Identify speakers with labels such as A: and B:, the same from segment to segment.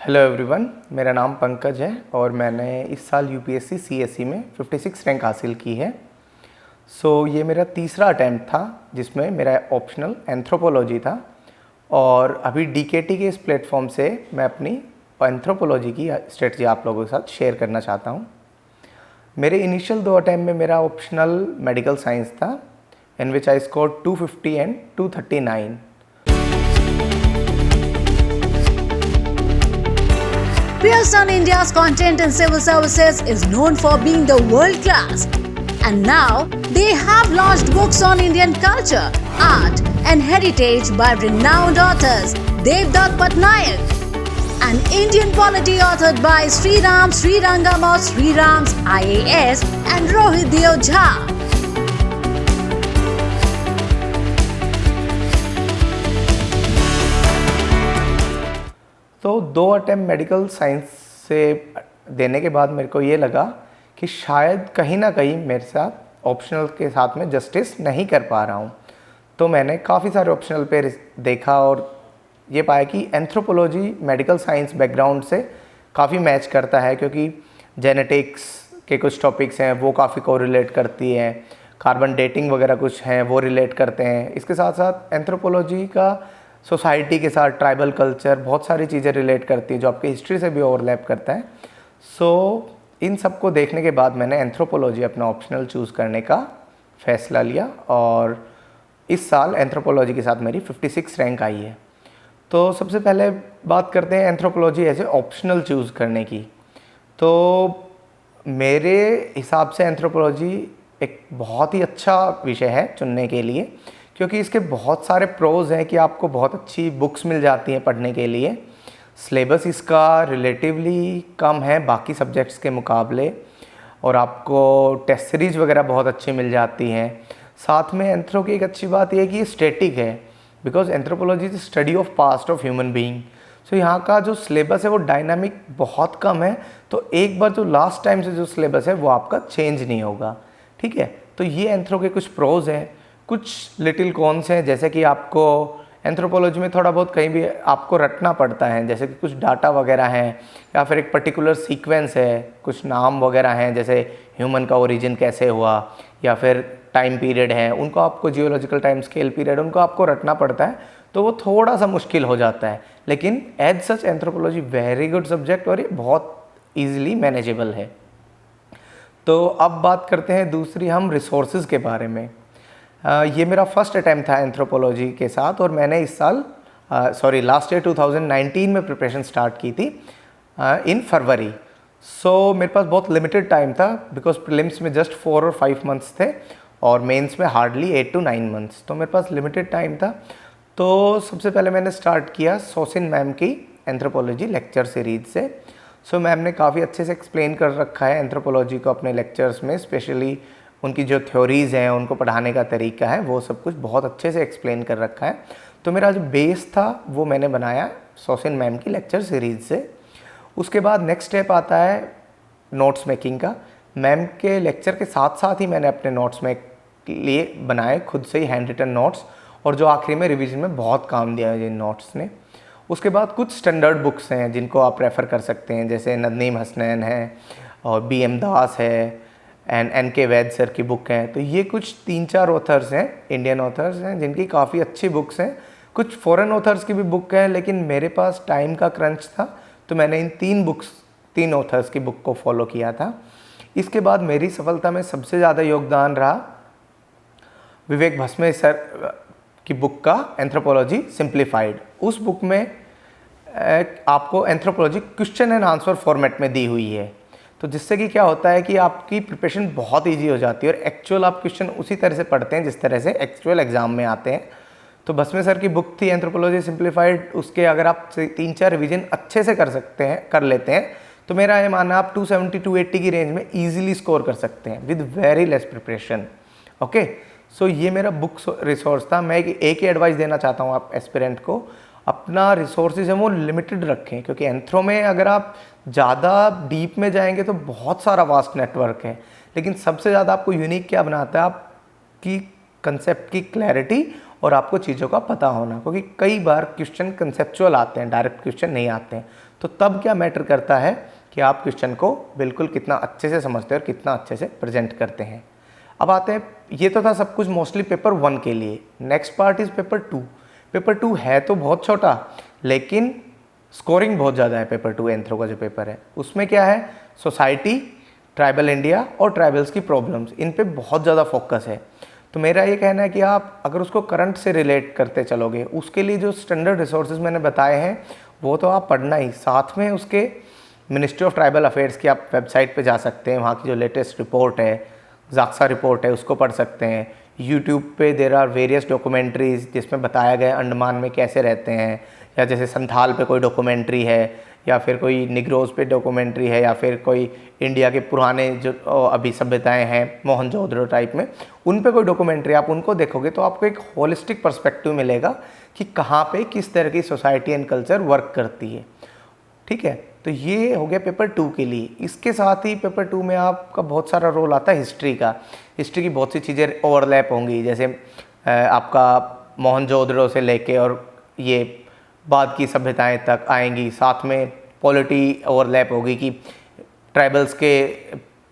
A: Hello everyone, मेरा नाम पंकज है और मैंने इस साल यूपीएससी सीएसई में 56 रैंक हासिल की है। ये मेरा तीसरा अटैम्प्ट था जिसमें मेरा ऑप्शनल एंथ्रोपोलॉजी था और अभी डीकेटी के इस प्लेटफॉर्म से मैं अपनी एंथ्रोपोलॉजी की स्ट्रेटजी आप लोगों के साथ शेयर करना चाहता हूँ। मेरे इनिशियल 2 अटैम्प्ट में मेरा ऑप्शनल मेडिकल साइंस था in which I score 250 and 239।
B: Pearson India's content in civil services is known for being the world class. And now they have launched books on Indian culture, art and heritage by renowned authors Devdutt Patnaik, an Indian polity authored by Sriram Srirangam of Sriram's IAS and Rohit Deo Jha.
A: तो 2 attempt medical science से देने के बाद मेरे को ये लगा कि शायद कहीं ना कहीं मेरे साथ ऑप्शनल के साथ में जस्टिस नहीं कर पा रहा हूँ। तो मैंने काफ़ी सारे ऑप्शनल पे देखा और ये पाया कि एंथ्रोपोलॉजी मेडिकल साइंस बैकग्राउंड से काफ़ी मैच करता है, क्योंकि जेनेटिक्स के कुछ टॉपिक्स हैं वो काफ़ी कोरिलेट करती हैं, कार्बन डेटिंग वगैरह कुछ हैं वो रिलेट करते हैं। इसके साथ साथ एंथ्रोपोलॉजी का सोसाइटी के साथ ट्राइबल कल्चर बहुत सारी चीज़ें रिलेट करती हैं जो आपकी हिस्ट्री से भी ओवरलैप करता है। इन सब को देखने के बाद मैंने एंथ्रोपोलॉजी अपना ऑप्शनल चूज़ करने का फ़ैसला लिया और इस साल एंथ्रोपोलॉजी के साथ मेरी 56 रैंक आई है। तो सबसे पहले बात करते हैं एंथ्रोपोलॉजी ऐसे ऑप्शनल चूज़ करने की। तो मेरे हिसाब से एंथ्रोपोलॉजी एक बहुत ही अच्छा विषय है चुनने के लिए, क्योंकि इसके बहुत सारे प्रोज हैं कि आपको बहुत अच्छी बुक्स मिल जाती हैं पढ़ने के लिए। सिलेबस इसका रिलेटिवली कम है बाकी सब्जेक्ट्स के मुकाबले और आपको टेस्ट सीरीज वगैरह बहुत अच्छी मिल जाती हैं। साथ में एंथ्रो की एक अच्छी बात यह है कि ये स्टैटिक है, because anthropology is study of past of human being. So यहाँ का जो सिलेबस है वो डायनामिक बहुत कम है, तो एक बार जो लास्ट टाइम से जो सिलेबस है वो आपका चेंज नहीं होगा। ठीक है, तो ये एंथ्रो के कुछ प्रोज हैं। कुछ लिटिल कॉन्स हैं, जैसे कि आपको एंथ्रोपोलॉजी में थोड़ा बहुत कहीं भी आपको रटना पड़ता है, जैसे कि कुछ डाटा वगैरह हैं या फिर एक पर्टिकुलर सीक्वेंस है, कुछ नाम वगैरह हैं, जैसे ह्यूमन का ओरिजिन कैसे हुआ या फिर टाइम पीरियड है, उनको आपको जियोलॉजिकल टाइम स्केल पीरियड उनको आपको रटना पड़ता है, तो वो थोड़ा सा मुश्किल हो जाता है। लेकिन as such anthropology very good subject और ये बहुत ईजिली मैनेजेबल है। तो अब बात करते हैं दूसरी हम रिसोर्सेज के बारे में। ये मेरा फर्स्ट अटैम्प्ट था एंथ्रोपोलॉजी के साथ और मैंने इस साल लास्ट ईयर 2019 में प्रिपरेशन स्टार्ट की थी इन फरवरी। मेरे पास बहुत लिमिटेड टाइम था, बिकॉज प्रीलिम्स में जस्ट 4 और 5 मंथ्स थे और मेंस में हार्डली 8 to 9 मंथ्स, तो मेरे पास लिमिटेड टाइम था। तो सबसे पहले मैंने स्टार्ट किया सोसिन मैम की एंथ्रोपोलॉजी लेक्चर सीरीज से। मैम ने काफ़ी अच्छे से एक्सप्लेन कर रखा है एंथ्रोपोलॉजी को अपने लेक्चर्स में, स्पेशली उनकी जो थ्योरीज़ हैं, उनको पढ़ाने का तरीका है, वो सब कुछ बहुत अच्छे से एक्सप्लेन कर रखा है। तो मेरा जो बेस था वो मैंने बनाया सोसिन मैम की लेक्चर सीरीज़ से। उसके बाद नेक्स्ट स्टेप आता है नोट्स मेकिंग का। मैम के लेक्चर के साथ साथ ही मैंने अपने नोट्स में लिए बनाए खुद से ही हैंड रिटन नोट्स, और जो आखिरी में रिवीजन में बहुत काम दिया है जिन नोट्स ने। उसके बाद कुछ स्टैंडर्ड बुक्स हैं जिनको आप रेफ़र कर सकते हैं, जैसे नदीम हसनैन है और BM दास है एंड NK वैद सर की बुक हैं। तो ये कुछ 3-4 ऑथर्स हैं, इंडियन ऑथर्स हैं, जिनकी काफ़ी अच्छी बुक्स हैं। कुछ फॉरेन ऑथर्स की भी बुक है, लेकिन मेरे पास टाइम का क्रंच था तो मैंने इन 3 ऑथर्स की बुक को फॉलो किया था। इसके बाद मेरी सफलता में सबसे ज़्यादा योगदान रहा विवेक भस्मे सर की बुक का एंथ्रोपोलॉजी सिंप्लीफाइड। उस बुक में आपको anthropology question and answer format में दी हुई है, तो जिससे कि क्या होता है कि आपकी प्रिपरेशन बहुत इजी हो जाती है और एक्चुअल आप क्वेश्चन उसी तरह से पढ़ते हैं जिस तरह से एक्चुअल एग्जाम में आते हैं। तो भस्मे सर की बुक थी एंथ्रोपोलॉजी सिंप्लीफाइड, उसके अगर आप 3-4 रिवीजन अच्छे से कर लेते हैं तो मेरा ये मानना आप 270-280 की रेंज में ईजिली स्कोर कर सकते हैं with very less preparation. Okay, ये मेरा बुक रिसोर्स था। मैं एक ही एडवाइस देना चाहता हूँ आप एस्पिरेंट को, अपना रिसोर्सेज है वो लिमिटेड रखें, क्योंकि एंथ्रो में अगर आप ज़्यादा डीप में जाएंगे तो बहुत सारा वास्ट नेटवर्क है, लेकिन सबसे ज़्यादा आपको यूनिक क्या बनाता है, आपकी कंसेप्ट की क्लैरिटी और आपको चीज़ों का पता होना, क्योंकि कई बार क्वेश्चन कंसेप्चुअल आते हैं, डायरेक्ट क्वेश्चन नहीं आते हैं। तो तब क्या मैटर करता है कि आप क्वेश्चन को बिल्कुल कितना अच्छे से समझते हैं और कितना अच्छे से प्रेजेंट करते हैं। अब आते हैं, ये तो था सब कुछ मोस्टली पेपर 1 के लिए। Next part is paper 2। Paper 2 है तो बहुत छोटा, लेकिन स्कोरिंग बहुत ज़्यादा है। पेपर 2 एंथ्रो का जो पेपर है उसमें क्या है, सोसाइटी, ट्राइबल इंडिया और ट्राइबल्स की प्रॉब्लम्स, इन पे बहुत ज़्यादा फोकस है। तो मेरा ये कहना है कि आप अगर उसको करंट से रिलेट करते चलोगे, उसके लिए जो स्टैंडर्ड रिसोर्सेज मैंने बताए हैं वो तो आप पढ़ना ही, साथ में उसके मिनिस्ट्री ऑफ ट्राइबल अफेयर्स की आप वेबसाइट पे जा सकते हैं, वहाँ की जो लेटेस्ट रिपोर्ट है, जाक्सा रिपोर्ट है, उसको पढ़ सकते हैं। यूट्यूब पे देर आर वेरियस डॉक्यूमेंट्रीज जिसमें बताया गया अंडमान में कैसे रहते हैं, या जैसे संथाल पे कोई डॉक्यूमेंट्री है, या फिर कोई निग्रोज पे डॉक्यूमेंट्री है, या फिर कोई इंडिया के पुराने जो अभी सभ्यताएं हैं मोहनजोदड़ो टाइप में, उन पे कोई डॉक्यूमेंट्री आप उनको देखोगे तो आपको एक होलिस्टिक पर्सपेक्टिव मिलेगा कि कहाँ पे किस तरह की सोसाइटी एंड कल्चर वर्क करती है। ठीक है, तो ये हो गया पेपर 2 के लिए। इसके साथ ही पेपर 2 में आपका बहुत सारा रोल आता है हिस्ट्री का। हिस्ट्री की बहुत सी चीज़ें ओवरलैप होंगी, जैसे आपका मोहनजोदड़ो से लेके और ये बाद की सभ्यताएं तक आएंगी। साथ में पॉलिटी ओवरलैप होगी कि ट्राइबल्स के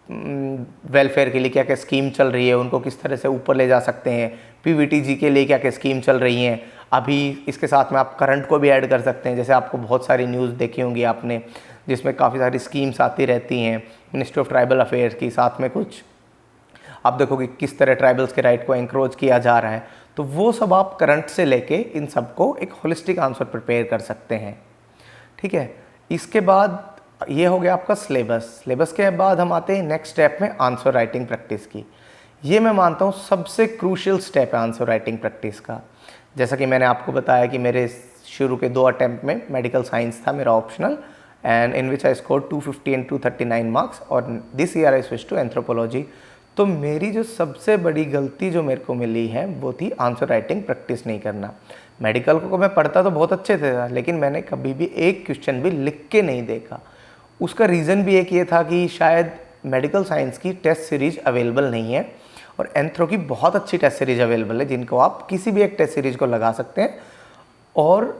A: वेलफेयर के लिए क्या क्या स्कीम चल रही है, उनको किस तरह से ऊपर ले जा सकते हैं। पीवीटीजी के लिए क्या क्या स्कीम चल रही हैं अभी। इसके साथ में आप करंट को भी ऐड कर सकते हैं, जैसे आपको बहुत सारी न्यूज़ देखी होंगी आपने, जिसमें काफ़ी सारी स्कीम्स आती रहती हैं मिनिस्ट्री ऑफ ट्राइबल अफेयर्स की। साथ में कुछ आप देखोगे किस तरह ट्राइबल्स के राइट को एनक्रोच किया जा रहा है। तो वो सब आप करंट से लेके इन सब को एक होलिस्टिक आंसर प्रिपेयर कर सकते हैं। ठीक है, इसके बाद ये हो गया आपका सिलेबस के बाद हम आते हैं नेक्स्ट स्टेप में, आंसर राइटिंग प्रैक्टिस की। ये मैं मानता हूँ सबसे क्रूशियल स्टेप है आंसर राइटिंग प्रैक्टिस का। जैसा कि मैंने आपको बताया कि मेरे शुरू के 2 अटैम्प्ट में मेडिकल साइंस था मेरा optional, and in which I score 250 and 239 marks, और this year I switch to anthropology. तो मेरी जो सबसे बड़ी गलती जो मेरे को मिली है वो थी आंसर राइटिंग प्रैक्टिस नहीं करना। मेडिकल को मैं पढ़ता तो बहुत अच्छे से था, लेकिन मैंने कभी भी एक क्वेश्चन भी लिख के नहीं देखा। उसका रीज़न भी एक ये था कि शायद मेडिकल साइंस की टेस्ट सीरीज अवेलेबल नहीं है, और एंथ्रो की बहुत अच्छी टेस्ट सीरीज अवेलेबल है, जिनको आप किसी भी एक टेस्ट सीरीज को लगा सकते हैं और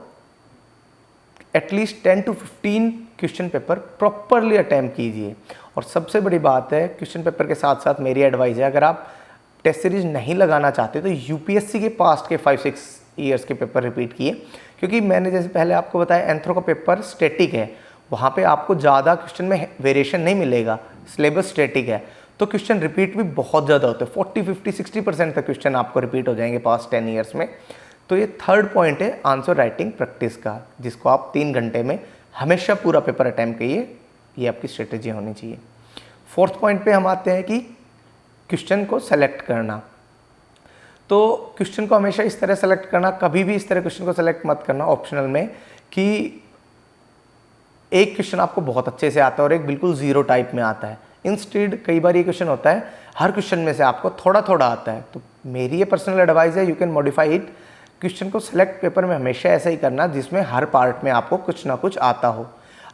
A: at least 10 to 15 question paper properly attempt कीजिए। और सबसे बड़ी बात है, क्वेश्चन पेपर के साथ साथ मेरी एडवाइस है, अगर आप टेस्ट सीरीज नहीं लगाना चाहते तो यूपीएससी के पास्ट के 5-6 ईयर्स के पेपर रिपीट किए, क्योंकि मैंने जैसे पहले आपको बताया एंथ्रो का पेपर स्टैटिक है, वहाँ पे आपको ज़्यादा क्वेश्चन में वेरिएशन नहीं मिलेगा, सिलेबस स्टैटिक है, तो क्वेश्चन रिपीट भी बहुत ज़्यादा होते हैं। 40, 50, 60% तक क्वेश्चन आपको रिपीट हो जाएंगे पास्ट 10 ईयर्स में। तो ये थर्ड पॉइंट है आंसर राइटिंग प्रैक्टिस का, जिसको आप 3 घंटे में हमेशा पूरा पेपर अटैम्प्ट कीजिए, ये आपकी स्ट्रेटेजी होनी चाहिए। फोर्थ पॉइंट पे हम आते हैं कि क्वेश्चन को सेलेक्ट करना। तो क्वेश्चन को हमेशा इस तरह सेलेक्ट करना, कभी भी इस तरह क्वेश्चन को सेलेक्ट मत करना ऑप्शनल में कि एक क्वेश्चन आपको बहुत अच्छे से आता है और एक बिल्कुल ज़ीरो टाइप में आता है। इंस्टेड कई बार ये क्वेश्चन होता है हर क्वेश्चन में से आपको थोड़ा थोड़ा आता है। तो मेरी ये पर्सनल एडवाइस है, you can modify it. Question को सेलेक्ट पेपर में हमेशा ऐसा ही करना जिसमें हर पार्ट में आपको कुछ ना कुछ आता हो।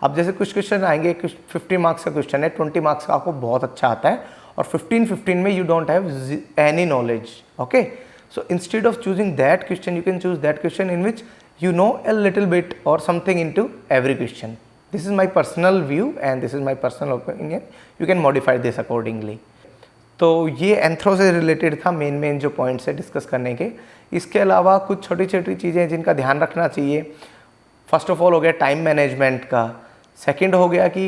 A: अब जैसे कुछ क्वेश्चन आएंगे, 50 मार्क्स का क्वेश्चन है, 20 मार्क्स का आपको बहुत अच्छा आता है और 15 में you don't have any knowledge. Okay, so instead of choosing that question you can choose that question in which you know a little bit or something into every question. This is my personal view and this is my personal opinion. You can modify this accordingly. तो ये anthro से related था main जो points है discuss करने के। इसके अलावा कुछ छोटी छोटी चीज़ें जिनका ध्यान रखना चाहिए। फर्स्ट ऑफ ऑल हो गया टाइम मैनेजमेंट का। सेकंड हो गया कि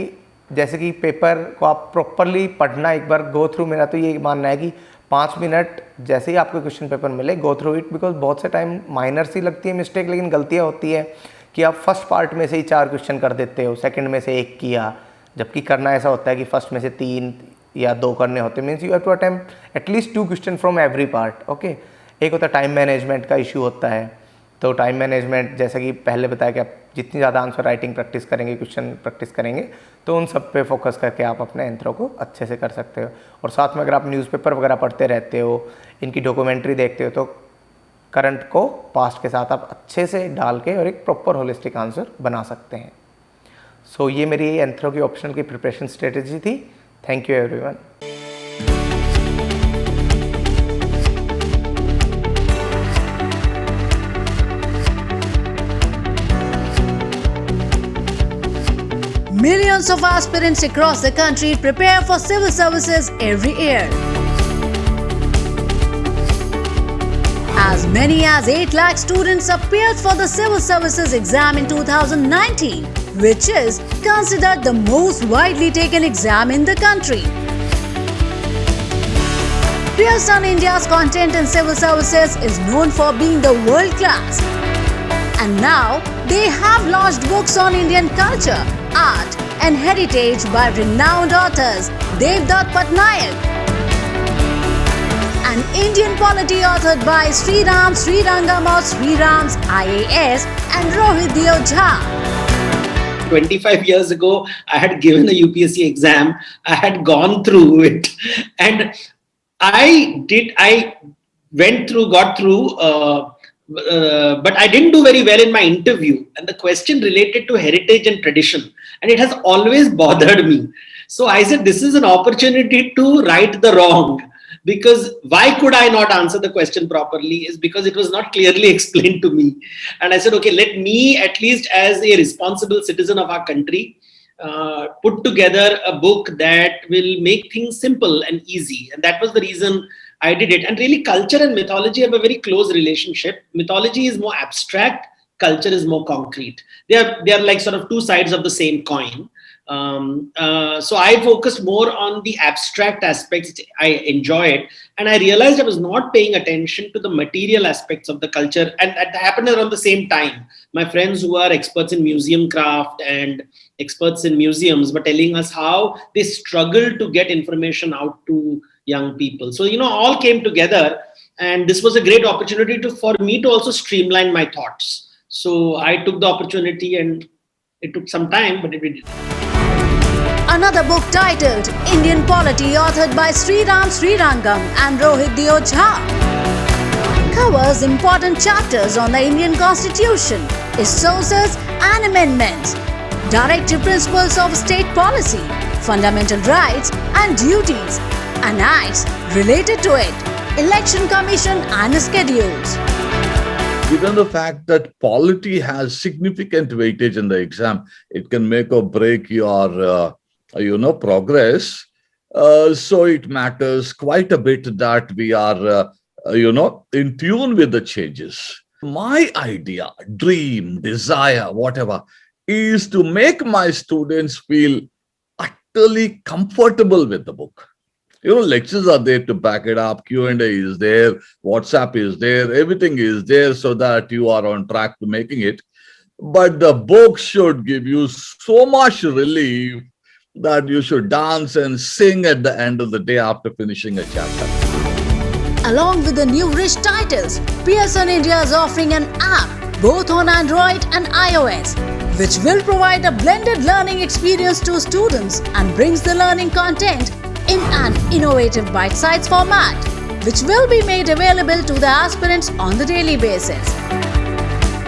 A: जैसे कि पेपर को आप प्रॉपरली पढ़ना, एक बार गो थ्रू। मेरा तो ये मानना है कि 5 मिनट जैसे ही आपको क्वेश्चन पेपर मिले गो थ्रू इट, बिकॉज बहुत से टाइम माइनर सी लगती है मिस्टेक, लेकिन गलतियाँ होती है कि आप फर्स्ट पार्ट में से ही 4 क्वेश्चन कर देते हो, सेकंड में से 1 किया, जबकि करना ऐसा होता है कि फर्स्ट में से 3 या 2 करने होते हैं। Means you have to attempt at least 2 question from every part. Okay, एक होता है टाइम मैनेजमेंट का इशू होता है। तो टाइम मैनेजमेंट जैसा कि पहले बताया कि आप जितनी ज़्यादा आंसर राइटिंग प्रैक्टिस करेंगे, क्वेश्चन प्रैक्टिस करेंगे, तो उन सब पे फोकस करके आप अपने एंथ्रो को अच्छे से कर सकते हो। और साथ में अगर आप न्यूज़पेपर वगैरह पढ़ते रहते हो, इनकी डॉक्यूमेंट्री देखते हो, तो करंट को पास्ट के साथ आप अच्छे से डाल के और एक प्रॉपर होलिस्टिक आंसर बना सकते हैं। सो ये मेरी एंथ्रो की ऑप्शनल की प्रिपरेशन स्ट्रेटेजी थी। Thank you everyone.
B: Millions of aspirants across the country prepare for civil services every year. As many as 8 lakh students appeared for the civil services exam in 2019, which is considered the most widely taken exam in the country. Pearson India's content in civil services is known for being the world class. And now they have launched books on Indian culture, art and heritage by renowned authors Devdutt Pattanaik, an Indian polity authored by Sriram Srirangam or Sriram's IAS and Rohit Deo Jha.
C: 25 years ago, I had given the UPSC exam. I had gone through it, and I got through, but I didn't do very well in my interview. And the question related to heritage and tradition, and it has always bothered me. So I said, this is an opportunity to right the wrong. Because why could I not answer the question properly is because it was not clearly explained to me. And I said, okay, let me at least as a responsible citizen of our country, put together a book that will make things simple and easy. And that was the reason I did it. And really culture and mythology have a very close relationship. Mythology is more abstract, culture is more concrete. They are like sort of two sides of the same coin. So I focused more on the abstract aspects. I enjoyed, and I realized I was not paying attention to the material aspects of the culture. And that happened around the same time. My friends who are experts in museum craft and experts in museums were telling us how they struggle to get information out to young people. So, all came together, and this was a great opportunity for me to also streamline my thoughts. So I took the opportunity, and it took some time, but it did.
B: Another book titled Indian Polity, authored by Sriram Srirangam and Rohit Deo Jha, covers important chapters on the Indian Constitution, its sources and amendments, directive principles of state policy, fundamental rights and duties, and acts related to it, election commission and schedules.
D: Given the fact that polity has significant weightage in the exam, it can make or break your progress. So it matters quite a bit that we are, in tune with the changes. My idea, dream, desire, whatever, is to make my students feel utterly comfortable with the book. Lectures are there to back it up. Q&A is there. WhatsApp is there. Everything is there so that you are on track to making it. But the book should give you so much relief that you should dance and sing at the end of the day after finishing a chapter.
B: Along with the new rich titles, Pearson India is offering an app both on Android and iOS, which will provide a blended learning experience to students and brings the learning content in an innovative bite-sized format, which will be made available to the aspirants on the daily basis.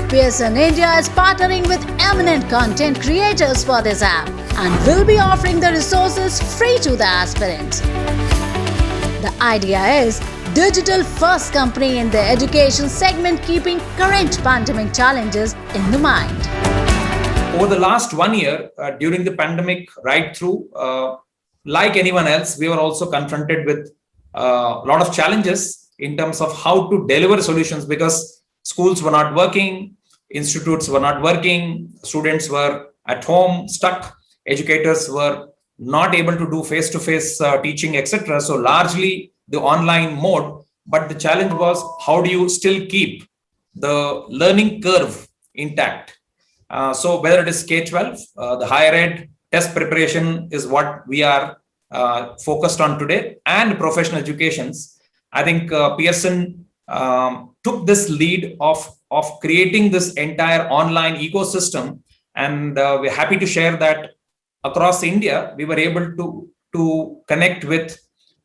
B: Pearson India is partnering with eminent content creators for this app and will be offering the resources free to the aspirants. The idea is digital first company in the education segment, keeping current pandemic challenges in the mind.
E: Over the last 1 year, during the pandemic right through, like anyone else, we were also confronted with a lot of challenges in terms of how to deliver solutions, because schools were not working, institutes were not working, students were at home stuck, educators were not able to do face-to-face teaching, etc. So largely the online mode, but the challenge was how do you still keep the learning curve intact? So whether it is K-12, the higher ed, test preparation is what we are focused on today, and professional educations. I think Pearson took this lead of creating this entire online ecosystem, and we're happy to share that across India, we were able to connect with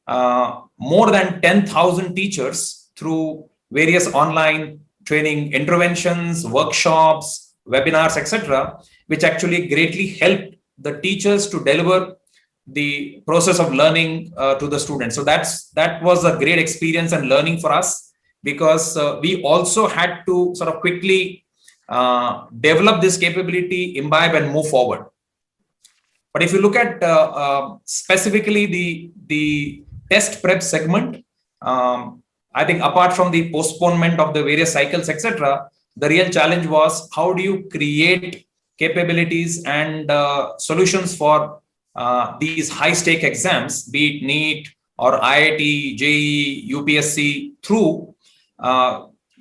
E: more than 10,000 teachers through various online training interventions, workshops, webinars, etc., which actually greatly helped the teachers to deliver the process of learning to the students. So that was a great experience and learning for us, because we also had to sort of quickly develop this capability, imbibe and move forward. But if you look at specifically the test prep segment, I think apart from the postponement of the various cycles, etc., the real challenge was how do you create capabilities and solutions for these high-stake exams, be it NEET or IIT, JEE, UPSC, through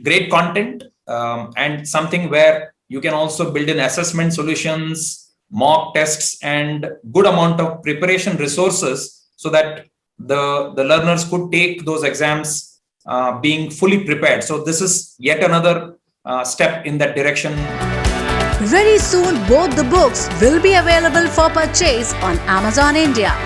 E: great content and something where you can also build in assessment solutions, mock tests, and good amount of preparation resources so that the learners could take those exams being fully prepared. So this is yet another step in that direction.
B: Very soon, both the books will be available for purchase on Amazon India.